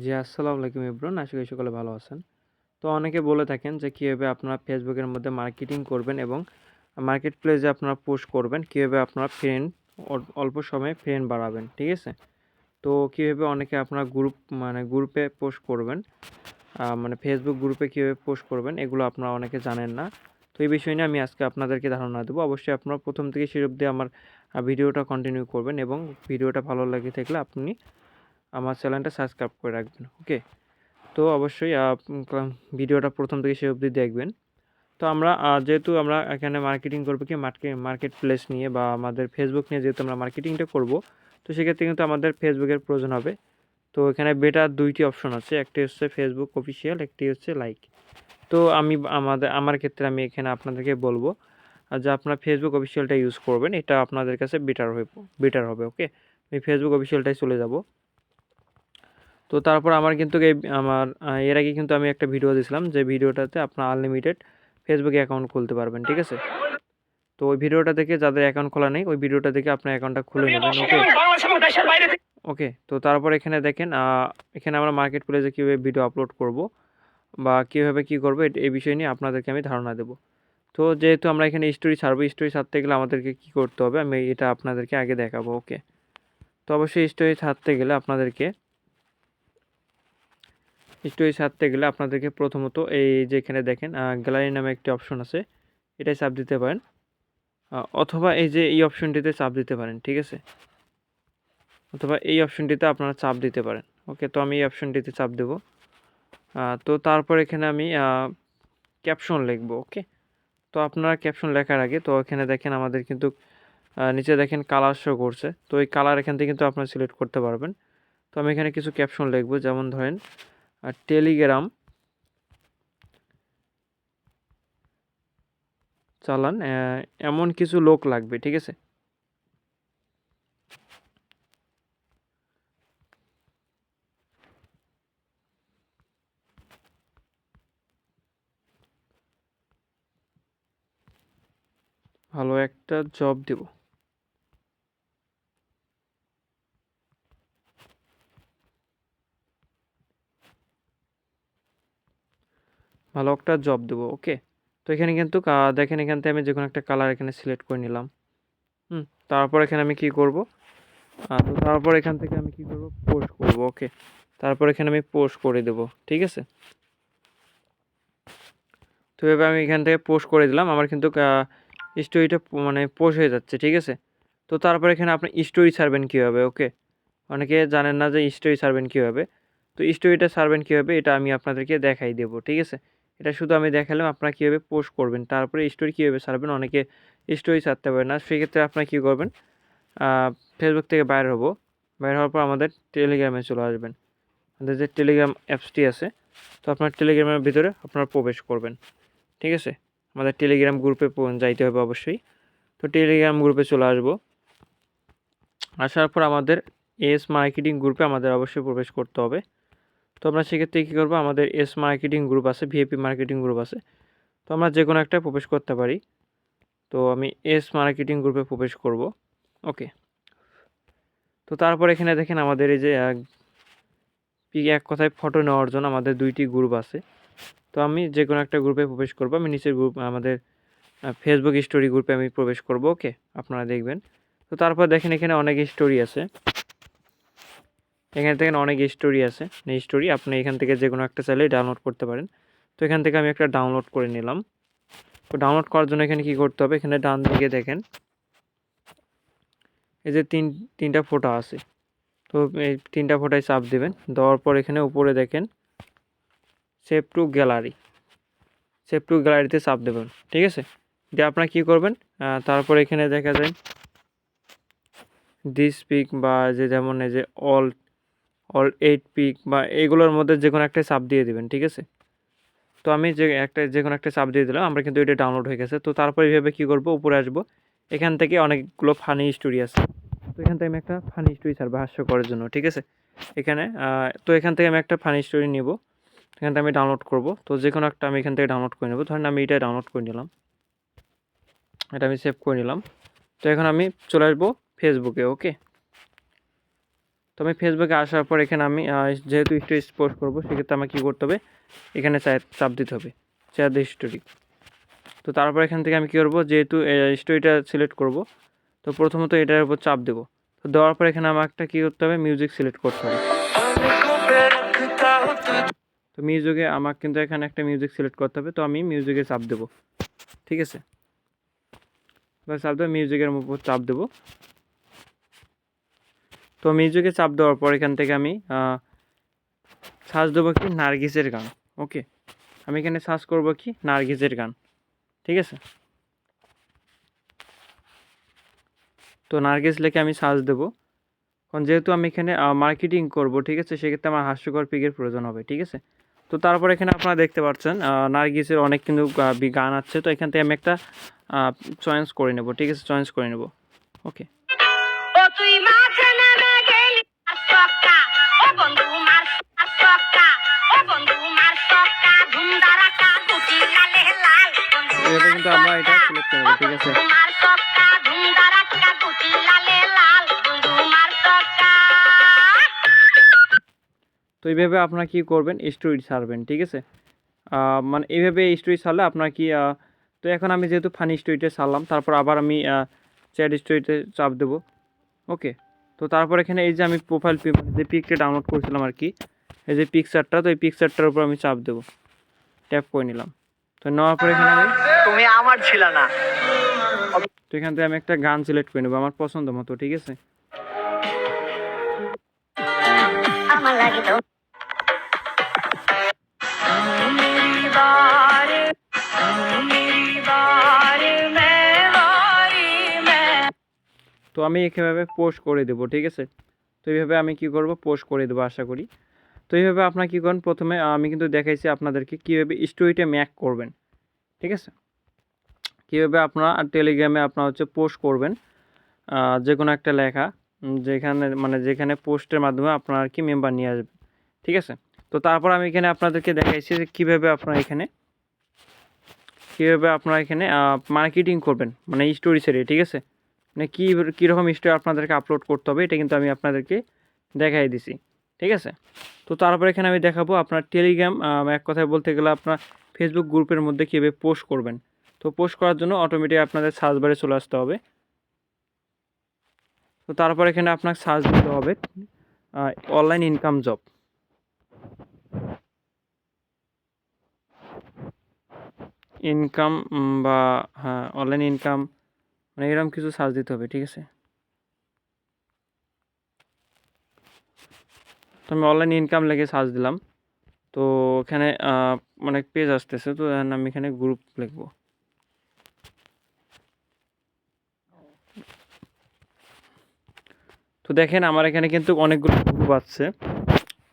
জি, আসসালামু আলাইকুম এভরিওয়ান। আশা করি সকলে ভালো আছেন। তো অনেকে বলে থাকেন যে কিভাবে আপনারা ফেসবুকের মধ্যে মার্কেটিং করবেন এবং মার্কেট প্লেসে আপনারা পোস্ট করবেন, কিভাবে আপনার ফ্রেন্ড অল্প সময়ে ফ্রেন্ড বাড়াবেন, ঠিক আছে? তো কিভাবে অনেকে আপনার গ্রুপে পোস্ট করবেন, মানে ফেসবুক গ্রুপে কিভাবে পোস্ট করবেন এগুলো আপনারা অনেকে জানেন না। তো এই বিষয় নিয়ে আমি আজকে আপনাদেরকে ধারণা দেবো। অবশ্যই আপনারা প্রথম থেকে শেষ অবধি আমার ভিডিওটা কন্টিনিউ করবেন এবং ভিডিওটা ভালো লাগে থাকলে আপনি আমার চ্যানেলটা সাবস্ক্রাইব করে রাখবেন। ওকে? তো অবশ্যই ভিডিওটা প্রথম থেকে শেষ অবধি দেখবেন। তো আমরা যেহেতু আমরা এখানে মার্কেটিং করবো কি মার্কেট প্লেস নিয়ে বা আমাদের ফেসবুক নিয়ে যেহেতু আমরা মার্কেটিংটা করব, তো সেক্ষেত্রে কিন্তু আমাদের ফেসবুকের প্রয়োজন হবে। তো এখানে বেটার ২টি অপশন আছে। একটি হচ্ছে ফেসবুক অফিসিয়াল, একটি হচ্ছে লাইক। তো আমার ক্ষেত্রে আমি এখানে আপনাদেরকে বলবো যে আপনারা ফেসবুক অফিসিয়ালটা ইউজ করবেন। এটা আপনাদের কাছে বেটার হবে। ওকে? আমি ফেসবুক অফিসিয়ালটায় চলে যাব। তো তারপর আমার কিন্তু এর আগে কিন্তু আমি একটা ভিডিও দিয়েছিলাম যে ভিডিওটাতে আপনার আনলিমিটেড ফেসবুকে অ্যাকাউন্ট খুলতে পারবেন, ঠিক আছে? তো ওই ভিডিওটা দেখে যাদের অ্যাকাউন্ট খোলা নেই ওই ভিডিওটা দেখে আপনার অ্যাকাউন্টটা খুলে নেবেন। ওকে? ওকে, তো তারপর এখানে দেখেন এখানে আমরা মার্কেট প্লেসে কীভাবে ভিডিও আপলোড করব বা কীভাবে কী করবো এই বিষয় নিয়ে আপনাদেরকে আমি ধারণা দেবো। তো যেহেতু আমরা এখানে স্টোরি ছাড়তে গেলে আমাদেরকে কী করতে হবে আমি এটা আপনাদেরকে আগে দেখাবো। ওকে? তো অবশ্যই স্টোরি ছাড়তে গেলে আপনাদেরকে প্রথমত এই যে এখানে দেখেন গ্যালারি নামে একটি অপশন আছে, এটাই চাপ দিতে পারেন, অথবা এই অপশনটিতে চাপ দিতে পারেন, ঠিক আছে? অথবা এই অপশনটিতে আপনারা চাপ দিতে পারেন। ওকে, তো আমি এই অপশনটিতে চাপ দেব। তো তারপর এখানে আমি ক্যাপশন লিখব। ওকে, তো আপনারা ক্যাপশন লেখার আগে তো এখানে দেখেন আমাদের কিন্তু নিচে দেখেন কালার শো করছে, তো এই কালার এখান থেকে কিন্তু আপনারা সিলেক্ট করতে পারবেন। তো আমি এখানে কিছু ক্যাপশন লিখব, যেমন ধরেন টেলিগ্রাম চালান এমন কিছু লোক লাগবে, ঠিক আছে? ভালো একটা জব দেব। ভালো একটা জব দেবো। ওকে, তো এখানে কিন্তু দেখেন এখান থেকে আমি যে কোনো একটা কালার এখানে সিলেক্ট করে নিলাম। তারপর এখানে আমি কি করব, তো তারপর এখান থেকে আমি কি করব, পোস্ট করব। ওকে, তারপর এখানে আমি পোস্ট করে দেব, ঠিক আছে? তো এভাবে আমি এখান থেকে পোস্ট করে দিলাম, আমার কিন্তু স্টোরিটা মানে পোস্ট হয়ে যাচ্ছে, ঠিক আছে? তো তারপর এখানে আপনি স্টোরি ছাড়বেন কীভাবে? ওকে, অনেকে জানেন না যে স্টোরি ছাড়বেন কীভাবে। তো স্টোরিটা ছাড়বেন কীভাবে এটা আমি আপনাদেরকে দেখাই দেবো, ঠিক আছে? এটা শুধু আমি দেখালাম আপনারা কীভাবে পোস্ট করবেন, তারপরে স্টোরি কীভাবে ছাড়বেন। অনেকে স্টোরি ছাড়তে পারে না, সেক্ষেত্রে আপনারা কী করবেন, ফেসবুক থেকে বাইর হওয়ার পর আমাদের টেলিগ্রামে চলে আসবেন। আমাদের যে টেলিগ্রাম অ্যাপসটি আছে, তো আপনার টেলিগ্রামের ভিতরে আপনারা প্রবেশ করবেন, ঠিক আছে? আমাদের টেলিগ্রাম গ্রুপে যাইতে হবে অবশ্যই। তো টেলিগ্রাম গ্রুপে চলে আসবো। আসার পর আমাদের মার্কেটিং গ্রুপে আমাদের অবশ্যই প্রবেশ করতে হবে। তো আমরা সেক্ষেত্রে কী করবো, আমাদের মার্কেটিং গ্রুপ আছে, ভিআইপি মার্কেটিং গ্রুপ আছে, তো আমরা যে কোনো একটা প্রবেশ করতে পারি। তো আমি মার্কেটিং গ্রুপে প্রবেশ করব। ওকে, তো তারপর এখানে দেখেন আমাদের এই যে এক কথায় ফটো নেওয়ার জন্য আমাদের 2টি গ্রুপ আছে। তো আমি যে কোনো একটা গ্রুপে প্রবেশ করব। আমি নিচের গ্রুপ আমাদের ফেসবুক স্টোরি গ্রুপে আমি প্রবেশ করব। ওকে, আপনারা দেখবেন। তো তারপর দেখেন এখানে অনেক স্টোরি আছে, এখানে দেখেন অনেক স্টোরি আছে। স্টোরি আপনি এখান থেকে যে কোনো একটা চাইলে ডাউনলোড করতে পারেন। তো এখান থেকে আমি একটা ডাউনলোড করে নিলাম। তো ডাউনলোড করার জন্য এখানে কী করতে হবে, এখানে ডান দিকে দেখেন এই যে তিনটা ফটো আছে, তো এই 3টা ফটোয় চাপ দেবেন। দেওয়ার পর এখানে উপরে দেখেন সেভ টু গ্যালারিতে চাপ দেবেন, ঠিক আছে? দিয়ে আপনারা কী করবেন, তারপর এখানে দেখা যায় দিস পিক বা যেমন এই যে অল 8 পিক বা এগুলোর মধ্যে যে কোনো একটা চাপ দিয়ে দেবেন, ঠিক আছে? তো আমি যে কোনো একটা চাপ দিয়ে দিলাম, আমরা কিন্তু এটা ডাউনলোড হয়ে গেছে। তো তারপর এইভাবে কী করবো, উপরে আসবো, এখান থেকে অনেকগুলো ফানি স্টোরি আছে। তো এখান থেকে আমি একটা ফানি স্টোরি ছাড়বো হাস্যকরের জন্য, ঠিক আছে? তো এখান থেকে আমি একটা ফানি স্টোরি নেব, এখান থেকে আমি ডাউনলোড করব। তো যে কোনো একটা আমি এখান থেকে ডাউনলোড করে নেব। ধরেন আমি এটা ডাউনলোড করে নিলাম, এটা আমি সেভ করে নিলাম। তো এখন আমি চলে আসবো ফেসবুকে। ওকে, তো আমি ফেসবুকে আসার পর এখানে আমি যেহেতু স্টোরি পোস্ট করবো, সেক্ষেত্রে আমাকে কী করতে হবে, এখানে চাপ দিতে হবে শেয়ার দ্য স্টোরি। তো তারপর এখান থেকে আমি কী করবো, যেহেতু স্টোরিটা সিলেক্ট করব, তো প্রথমত এটার উপর চাপ দেবো। তো দেওয়ার পর এখানে আমার একটা কী করতে হবে, মিউজিক সিলেক্ট করতে হবে। তো মিউজিকে আমার কিন্তু এখানে একটা মিউজিক সিলেক্ট করতে হবে, তো আমি মিউজিকে চাপ দেবো। ঠিক আছে, চাপ দেবো, মিউজিকের উপর চাপ দেবো। তো মিউজিকে চাপ দেওয়ার পর এখান থেকে আমি সার্চ দেবো কি, নার্গিসের গান। ওকে, আমি এখানে সার্চ করব কি, নার্গিসের গান। ঠিক আছে, তো নার্গিস লিখে আমি সার্চ দেবো। কারণ যেহেতু আমি এখানে মার্কেটিং করব, ঠিক আছে, সেক্ষেত্রে আমার হাস্যকর পিকের প্রয়োজন হবে। ঠিক আছে, তো তারপর এখানে আপনারা দেখতে পাচ্ছেন নার্গিসের অনেক কিন্তু গান আছে। তো এখান থেকে আমি একটা চয়েস করে নেব। ঠিক আছে, চয়েস করে নেব। ওকে, এভাবে কিন্তু আমরা এটা সিলেক্ট করে নেব। ঠিক আছে, তো এইভাবে আপনারা কী করবেন, স্টোরি ছাড়বেন। ঠিক আছে, মানে এইভাবে স্টোরি ছাড়লে আপনার কি তো এখন আমি যেহেতু ফানি স্টোরিতে ছাড়লাম, তারপর আবার আমি চ্যাট স্টোরিতে চাপ দেবো। ওকে, তো তারপর এখানে এই যে আমি প্রোফাইল যে পিকটা ডাউনলোড করেছিলাম আর কি, এই যে পিকচারটা, তো এই পিকচারটার উপর আমি চাপ দেবো, ট্যাপ করে নিলাম। তো নেওয়ার পর এখানে আমি তুমি আমার ছিল না, তো এখান থেকে আমি একটা গান সিলেক্ট করে নেবো আমার পছন্দ মতো। ঠিক আছে, আমার লাগে তো তো আমি এভাবে পোস্ট করে দেবো। ঠিক আছে, তো এইভাবে আমি কি করব, পোস্ট করে দেবো আশা করি। তো এইভাবে আপনার কী করেন, প্রথমে আমি কিন্তু দেখাইছি আপনাদেরকে কীভাবে স্টোরিটা ম্যাক করবেন। ঠিক আছে, কীভাবে আপনারা টেলিগ্রামে আপনার হচ্ছে পোস্ট করবেন যে কোনো একটা লেখা, যেখানে পোস্টের মাধ্যমে আপনার আর কি মেম্বার নিয়ে আসবে। ঠিক আছে, তো তারপর আমি এখানে আপনাদেরকে দেখাইছি যে কীভাবে আপনারা এখানে মার্কেটিং করবেন, মানে স্টোরি ছেড়ে। ঠিক আছে, মানে কীরকম স্টোরি আপনাদেরকে আপলোড করতে হবে, এটা কিন্তু আমি আপনাদেরকে দেখাই দিছি। ঠিক আছে, তো তারপর এখানে আমি দেখাবো আপনার টেলিগ্রাম, এক কথায় বলতে গেলে আপনার ফেসবুক গ্রুপের মধ্যে কীভাবে পোস্ট করবেন। তো পোস্ট করার জন্য অটোমেটিক আপনাদের সার্চ বারে চলে আসতে হবে। তো তারপর এখানে আপনাকে সার্চ দিতে হবে অনলাইন ইনকাম জব। ইনকাম বা হ্যাঁ, অনলাইন ইনকাম, মানে এরকম কিছু সার্চ দিতে হবে। ঠিক আছে, তো আমি অনলাইন ইনকাম লিখে সার্চ দিলাম। তো এখানে অনেক পেজ আসতেছে, তো আমি এখানে গ্রুপ লিখব। তো দেখেন আমার এখানে কিন্তু অনেকগুলো গ্রুপ আছে।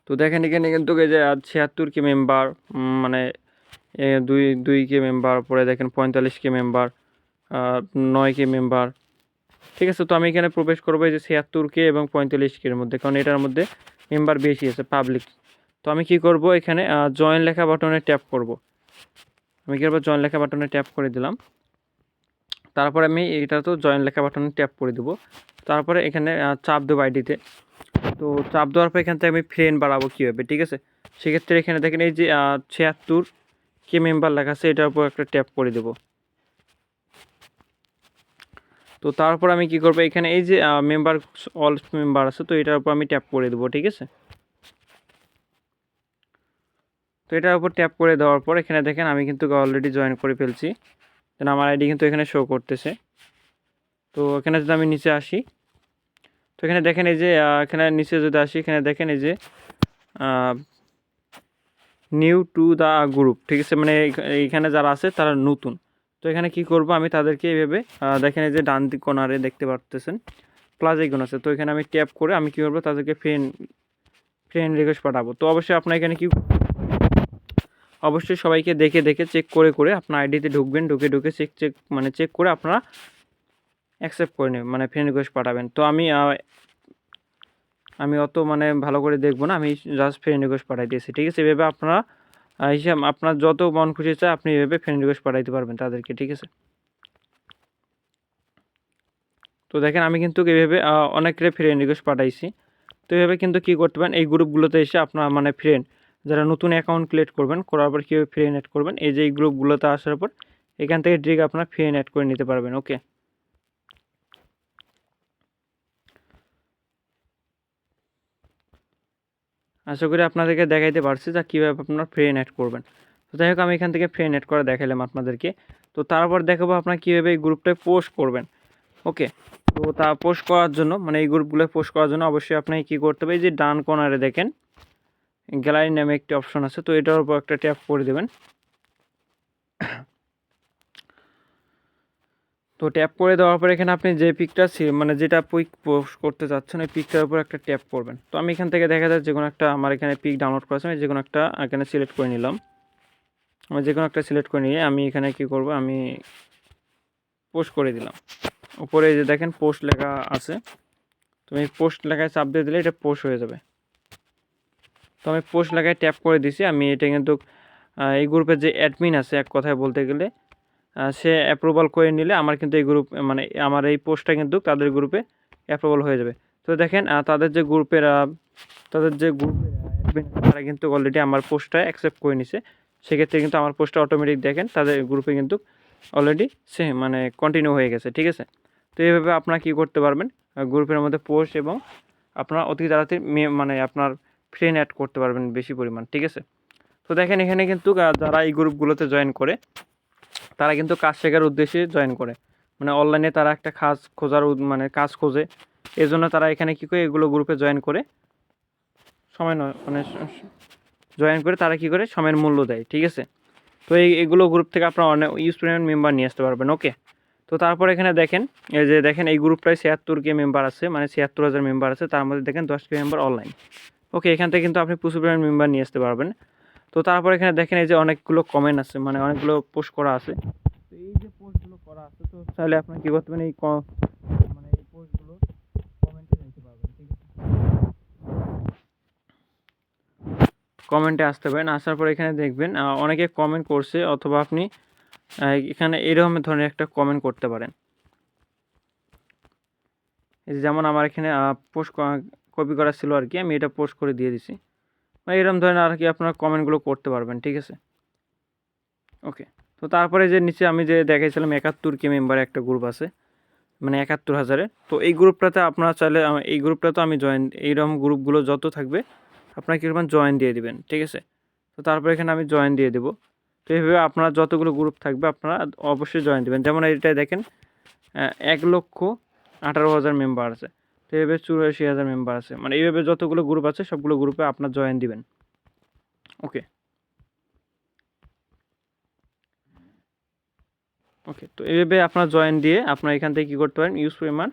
তো দেখেন এখানে কিন্তু এই যে 76 কে মেম্বার, মানে 2 কে মেম্বার, পরে দেখেন 45 কে মেম্বার, 9 কে মেম্বার। ঠিক আছে, তো আমি এখানে প্রবেশ করবো এই যে 76 কে এবং 45 কের মধ্যে, কারণ এটার মধ্যে মেম্বার বেশি আছে পাবলিক। তো আমি কি করব, এখানে জয়েন লেখা বাটনে ট্যাপ করব। আমি কি করবো, জয়েন লেখা বাটনে ট্যাপ করে দিলাম। তারপরে আমি এটা তো জয়েন লেখা বাটনে ট্যাপ করে দেবো। তারপরে এখানে চাপ দেবো আইডিতে। তো চাপ দেওয়ার পর এখান থেকে আমি ফ্রেন্ড বাড়াবো কীভাবে। ঠিক আছে, সেক্ষেত্রে এখানে দেখেন এই যে 76 কে মেম্বার লেখা আছে, এটার উপর একটা ট্যাপ করে দেবো। তো তারপর আমি কি করবো, এখানে এই যে মেম্বার অল মেম্বার আছে, তো এটার উপর আমি ট্যাপ করে দেবো। ঠিক আছে, তো এটার উপর ট্যাপ করে দেওয়ার পর এখানে দেখেন আমি কিন্তু অলরেডি জয়েন করে ফেলছি, দেন আমার আইডি কিন্তু এখানে শো করতেছে। তো এখানে যদি আমি নিচে আসি, তো এখানে দেখেন এই যে এখানে নিচে যদি আসি, এখানে দেখেন এই যে নিউ টু দ্য গ্রুপ। ঠিক আছে, মানে এইখানে যারা আছে তারা নতুন। তো এখানে কি করব, আমি তাদেরকে এইভাবে দেখেন এই যে ডান দিক কোণারে দেখতে পারতেছেন প্লাস আইকন আছে, তো এখানে আমি ট্যাপ করে আমি কী করবো, তাদেরকে ফ্রেন্ড রিকোয়েস্ট পাঠাবো। তো অবশ্যই আপনার এখানে অবশ্যই সবাইকে দেখে চেক করে আপনার আইডিতে ঢুকবেন, ঢুকে চেক করে আপনারা অ্যাকসেপ্ট করে নেবেন, মানে ফ্রেন্ড রিকোয়েস্ট পাঠাবেন। তো আমি অত মানে ভালো করে দেখবো না, আমি জাস্ট ফ্রেন্ড রিকোয়েস্ট পাঠাই দিয়েছি। ঠিক আছে, এভাবে আপনারা আপনার যত মন খুশি চায় আপনি এভাবে ফ্রেন্ড রিকোয়েস্ট পাঠাইতে পারবেন তাদেরকে। ঠিক আছে, তো দেখেন আমি কিন্তু এভাবে অনেকের ফ্রেন্ড রিকোয়েস্ট পাঠাইছি। তো তো এইভাবে কিন্তু কী করতে পারেন, এই গ্রুপগুলোতে এসে আপনার মানে ফ্রেন্ড যারা নতুন অ্যাকাউন্ট ক্রিয়েট করবেন, করার পর কীভাবে ফ্রেন্ড অ্যাড করবেন, এই যে এই গ্রুপগুলোতে আসার পর এখান থেকে ডিরেক্ট আপনার ফ্রেন্ড অ্যাড করে নিতে পারবেন। ওকে, আশা করি আপনাদেরকে দেখাইতে পারছি যে কীভাবে আপনার ফ্রেন্ড অ্যাড করবেন। তো যাই হোক, আমি এখান থেকে ফ্রেন্ড অ্যাড করে দেখালাম আপনাদেরকে। তো তারপর দেখাবো আপনার কীভাবে এই গ্রুপটায় পোস্ট করবেন। ওকে, তো তা পোস্ট করার জন্য মানে এই গ্রুপগুলো পোস্ট করার জন্য অবশ্যই আপনাকে কী করতে হবে, এই যে ডান কর্নারে দেখেন গ্যালারি নামে একটি অপশন আছে, তো এটার উপর একটা ট্যাপ করে দেবেন। তো ট্যাপ করে দেওয়ার পর এখানে আপনি যে পিকটা মানে যেটা পিক পোস্ট করতে চাচ্ছেন ওই পিকটার উপর একটা ট্যাপ করবেন। তো আমি এখান থেকে দেখা যায় যে কোনো একটা আমার এখানে পিক ডাউনলোড করা আছে, আমি যে কোনো একটা এখানে সিলেক্ট করে নিলাম। আমি যে কোনো একটা সিলেক্ট করে নিয়ে আমি এখানে কি করব, আমি পোস্ট করে দিলাম। উপরে যে দেখেন পোস্ট লেখা আছে, তো আমি পোস্ট লেখায় চাপ দিয়ে দিলে এটা পোস্ট হয়ে যাবে। তো আমি পোস্ট লেখায় ট্যাপ করে দিছি। আমি এটা কিন্তু এই গ্রুপের যে অ্যাডমিন আছে এক কথায় বলতে গেলে সে অ্যাপ্রুভাল করে নিলে আমার কিন্তু এই গ্রুপ মানে আমার এই পোস্টটা কিন্তু তাদের গ্রুপে অ্যাপ্রুভাল হয়ে যাবে। তো দেখেন তাদের যে গ্রুপের অ্যাডমিন তারা কিন্তু অলরেডি আমার পোস্টটা অ্যাকসেপ্ট করে নিছে। সেক্ষেত্রে কিন্তু আমার পোস্টটা অটোমেটিক দেখেন তাদের গ্রুপে কিন্তু অলরেডি মানে কন্টিনিউ হয়ে গেছে। ঠিক আছে, তো এইভাবে আপনারা কী করতে পারবেন, গ্রুপের মধ্যে পোস্ট এবং আপনারা অতি তাড়াতাড়ি মানে আপনার ফ্রেন্ড অ্যাড করতে পারবেন বেশি পরিমাণ। ঠিক আছে, তো দেখেন এখানে কিন্তু যারা এই গ্রুপগুলোতে জয়েন করে তারা কিন্তু কাজ শেখার উদ্দেশ্যে জয়েন করে, মানে অনলাইনে তারা একটা কাজ খোঁজার মানে কাজ খোঁজে, এই জন্য তারা এখানে কী করে এগুলো গ্রুপে জয়েন করে সময় মানে জয়েন করে তারা কী করে সময়ের মূল্য দেয়। ঠিক আছে, তো এগুলো গ্রুপ থেকে আপনারা অনেক ইউজপ্রিমিয়াম মেম্বার নিয়ে আসতে পারবেন। ওকে, তো তারপর এখানে দেখেন এই যে দেখেন এই গ্রুপটায় 76K মেম্বার আছে, মানে 76,000 মেম্বার আছে, তার মধ্যে দেখেন 10K মেম্বার অনলাইন। ওকে, এখান থেকে কিন্তু আপনি প্রচুর পরিমাণ মেম্বার নিয়ে আসতে পারবেন। তো তারপর এখানে দেখেন এই যে অনেকগুলো কমেন্ট আছে, মানে অনেকগুলো পোস্ট করা আছে। তো এই যে পোস্টগুলো করা আছে, তো চাইলে আপনি কী করতে পারেন, মানে এই পোস্টগুলো কমেন্টে দিতে পারবেন। ঠিক আছে, কমেন্টে আসতে পারেন, আসার পর এখানে দেখবেন অনেকে কমেন্ট করছে, অথবা আপনি এখানে এরকম ধরনের একটা কমেন্ট করতে পারেন। এই যেমন আমার এখানে পোস্ট কপি করা ছিল আর কি, আমি এটা পোস্ট করে দিয়ে দিছি। এরকম ধরনের আর কি আপনারা কমেন্টগুলো করতে পারবেন। ঠিক আছে, ওকে, তো তারপরে যে নিচে আমি যে দেখাইছিলাম 71K মেম্বার একটা গ্রুপ আছে, মানে 71,000-এর। তো এই গ্রুপটাতে আপনারা চাইলে এই গ্রুপটা তো আমি জয়েন, এইরকম গ্রুপগুলো যত থাকবে আপনারা কী করবেন, জয়েন দিয়ে দিবেন। ঠিক আছে, তো তারপর এখানে আমি জয়েন দিয়ে দেবো। তো এইভাবে আপনারা যতগুলো গ্রুপ থাকবে আপনারা অবশ্যই জয়েন দেবেন। যেমন এইটাই দেখেন 1,18,000 মেম্বার আছে, তো এইভাবে 84,000 মেম্বার আছে, মানে এইভাবে যতগুলো গ্রুপ আছে সবগুলো গ্রুপে আপনার জয়েন দিবেন। ওকে, ওকে, তো এইভাবে আপনার জয়েন দিয়ে আপনার এখান থেকে কী করতে পারেন, ইউজ পরিমাণ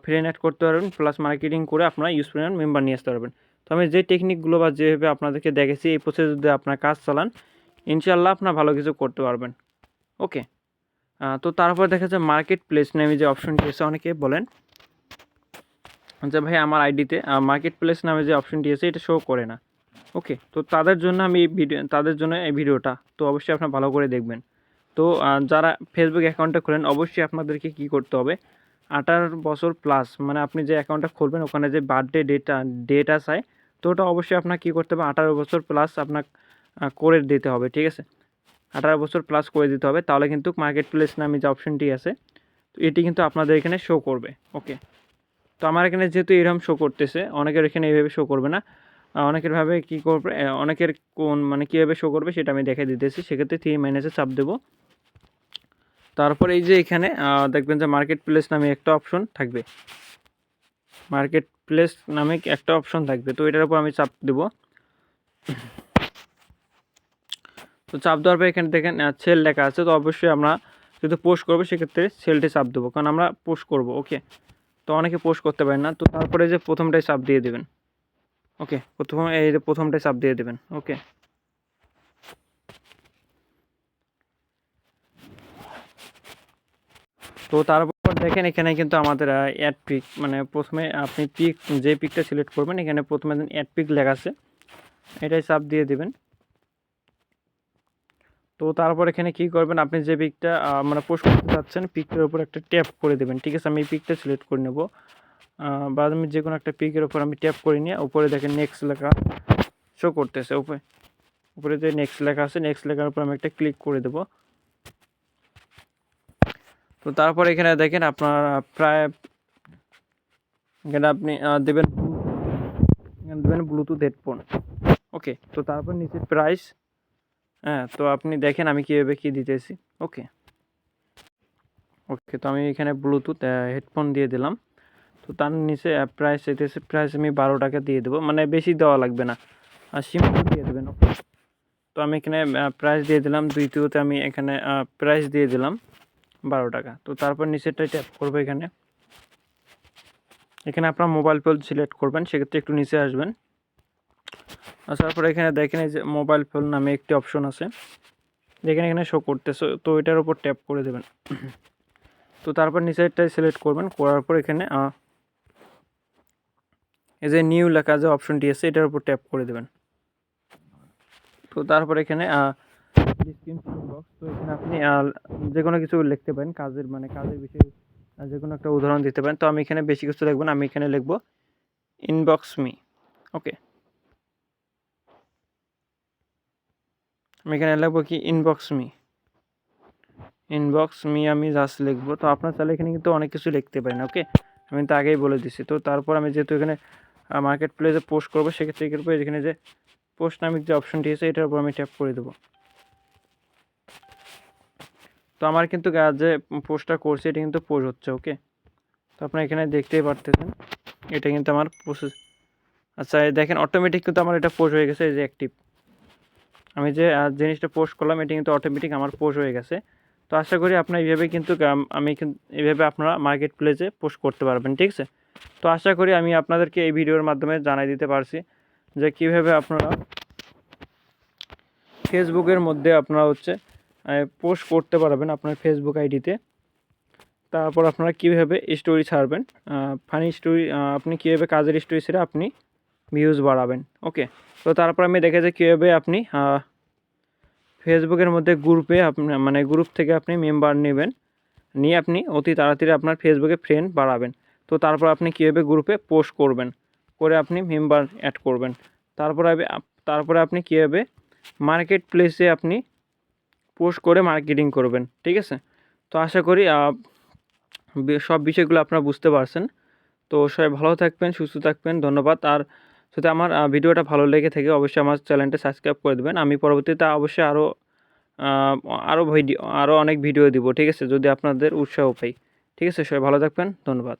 ফ্রেন্ড অ্যাড করতে পারবেন, প্লাস মার্কেটিং করে আপনারা ইউজ পরিমাণ মেম্বার নিয়ে আসতে পারবেন। তো আমি যে টেকনিকগুলো বা যেভাবে আপনাদেরকে দেখেছি এই প্রসেস যদি আপনার কাজ চালান, ইনশাআল্লাহ আপনার ভালো কিছু করতে পারবেন। ওকে, তো তারপর দেখা যাচ্ছে মার্কেট প্লেস নামে যে অপশনটি আছে, অনেকে বলেন যে ভাই আমার আইডিতে মার্কেট প্লেস নামে যে অপশনটি আছে এটা শো করে না। ওকে, তো তাদের জন্য আমি তাদের জন্য এই ভিডিওটা, তো অবশ্যই আপনারা ভালো করে দেখবেন। তো যারা ফেসবুক অ্যাকাউন্টটা খোলেন অবশ্যই আপনাদেরকে কী করতে হবে, 18 বছর প্লাস, মানে আপনি যে অ্যাকাউন্টটা খুলবেন ওখানে যে বার্থডে ডেটা চাই, তো ওটা অবশ্যই আপনার কী করতে হবে, 18 বছর প্লাস আপনার করে দিতে হবে। ঠিক আছে, 18 বছর প্লাস করে দিতে হবে, তাহলে কিন্তু মার্কেট প্লেস নামে যে অপশনটি আছে তো এটি কিন্তু আপনাদের এখানে শো করবে। ওকে, তো আমার এখানে যেহেতু এরকম শো করতেছে, অনেকের এখানে এইভাবে শো করবে না, অনেকের ভাবে কী করবে, অনেকের কোন মানে কীভাবে শো করবে সেটা আমি দেখে দিতেছি। সেক্ষেত্রে 3 চাপ দেবো। তারপরে এই যে এখানে দেখবেন যে মার্কেট প্লেস নামে একটা অপশন থাকবে, মার্কেট প্লেস নামে একটা অপশন থাকবে, তো এটার উপর আমি চাপ দেব। তো চাপ দেওয়ার পর এখানে দেখেন সেল লেখা আছে, তো অবশ্যই আমরা যদি পোস্ট করবো সেক্ষেত্রে সেলটি চাপ দেবো, কারণ আমরা পোস্ট করব। ওকে, তো অনেকে পোস্ট করতে পারেন না, তো তারপরে যে প্রথমটাই চাপ দিয়ে দেবেন। ওকে, এই যে প্রথমটাই চাপ দিয়ে দেবেন। ওকে, তো তারপর দেখেন এখানে কিন্তু আমাদের অ্যাড পিক, মানে প্রথমে আপনি যে পিকটা সিলেক্ট করবেন এখানে প্রথমে অ্যাড পিক লেখা আছে, এটাই চাপ দিয়ে দেবেন। তো তারপর এখানে কি করবেন, আপনি যে পিকটা মানে পোস্ট করতে চাচ্ছেন পিকটার উপর একটা ট্যাপ করে দেবেন। ঠিক আছে, আমি এই পিকটা সিলেক্ট করে নেব। বা আমি যে কোনো একটা পিকের উপর আমি ট্যাপ করে নিয়ে উপরে দেখেন নেক্সট লেখা শো করতেছে। উপরে যে নেক্সট লেখা আছে, নেক্সট লেখার উপর আমি একটা ক্লিক করে দেবো। তো তারপর এখানে দেখেন আপনার প্রায় এখানে আপনি দেবেন ব্লুটুথ হেডফোন। ওকে, তো তারপর নিচে প্রাইস। হ্যাঁ, তো আপনি দেখেন আমি কীভাবে কী দিতেছি। ওকে, তো আমি এখানে ব্লুটুথ হেডফোন দিয়ে দিলাম। তো তার নিচে প্রাইস চাইতেছে, প্রাইস আমি 12 টাকা দিয়ে দেবো, মানে বেশি দেওয়া লাগবে না, আর সিম্পল দিয়ে দেবেন। ওকে, তো আমি এখানে প্রাইস দিয়ে দিলাম, দ্বিতীয়তে আমি এখানে প্রাইস দিয়ে দিলাম 12 টাকা। তো তারপর নিচেরটাই ট্যাপ করবো। এখানে আপনার মোবাইল ফোন সিলেক্ট করবেন, সেক্ষেত্রে একটু নিচে আসবেন। আসার পর এখানে দেখেন এই যে মোবাইল ফোন নামে একটি অপশন আছে, দেখেন এখানে শো করতেছে, তো এটার উপর ট্যাপ করে দেবেন। তো তারপর নিচেরটাই সিলেক্ট করবেন, করার পর এখানে এই যে নিউ লেখা যে অপশনটি আছে এটার উপর ট্যাপ করে দেবেন। তো তারপর এখানে ডিসক্রিপশন বক্স, তো এখানে আপনি যে কোনো কিছু লিখতে পারেন, কাজের বিষয়ে যে কোনো একটা উদাহরণ দিতে পারেন। তো আমি এখানে বেশি কিছু লিখব না, আমি এখানে লিখব ইনবক্স মি। ওকে, আমি এখানে লিখব কি ইনবক্স মি আমি জাস্ট লিখবো। তো আপনার চাইলে এখানে কিন্তু অনেক কিছু লিখতে পারেন। ওকে, আমি তো আগেই বলে দিচ্ছি। তো তারপর আমি যেহেতু এখানে মার্কেট প্লেসে পোস্ট করবো, সেক্ষেত্রে এর উপর এখানে যে পোস্ট নামিক যে অপশনটি আছে এটার উপর আমি ট্যাপ করে দেবো। তো আমার কিন্তু যে পোস্টটা করছি এটা কিন্তু পোস্ট হচ্ছে। ওকে, তো আপনারা এখানে দেখতেই পারতেছেন এটা কিন্তু আমার প্রসেস। আচ্ছা, দেখেন অটোমেটিক কিন্তু আমার এটা পোস্ট হয়ে গেছে, এই যে অ্যাক্টিভ। আমি যে জিনিসটা পোস্ট করলাম এটা কিন্তু অটোমেটিক আমার পোস্ট হয়ে গেছে। তো আশা করি আপনারা এইভাবে কিন্তু এইভাবে আপনারা মার্কেট প্লেসে পোস্ট করতে পারবেন। ঠিক আছে, তো আশা করি আমি আপনাদেরকে এই ভিডিওর মাধ্যমে জানাই দিতে পারছি যে কীভাবে আপনারা ফেসবুকের মধ্যে আপনারা পোস্ট করতে পারবেন আপনার ফেসবুক আইডিতে। তারপর আপনারা কীভাবে স্টোরি ছাড়বেন, ফানি স্টোরি, আপনি কীভাবে কাজের স্টোরি ছেড়ে আপনি ভিউজ বাড়াবেন। ওকে, তো তারপর আমি দেখে যে কীভাবে আপনি ফেসবুকের মধ্যে গ্রুপে গ্রুপ থেকে আপনি মেম্বার নেবেন, নিয়ে আপনি অতি তাড়াতাড়ি আপনার ফেসবুকে ফ্রেন্ড বাড়াবেন। তো তারপর আপনি কীভাবে গ্রুপে পোস্ট করবেন, করে আপনি মেম্বার অ্যাড করবেন। তারপরে আপনি কীভাবে মার্কেট প্লেসে আপনি পোস্ট করে মার্কেটিং করবেন। ঠিক আছে, তো আশা করি সব বিষয়গুলো আপনারা বুঝতে পারছেন। তো সবাই ভালো থাকবেন, সুস্থ থাকবেন, ধন্যবাদ। আর যদি আমার ভিডিওটা ভালো লেগে থাকে অবশ্যই আমার চ্যানেলটা সাবস্ক্রাইব করে দেবেন। আমি পরবর্তীতে অবশ্যই আরও অনেক ভিডিও দিব। ঠিক আছে, যদি আপনাদের উৎসাহ পাই। ঠিক আছে, সবাই ভালো থাকবেন, ধন্যবাদ।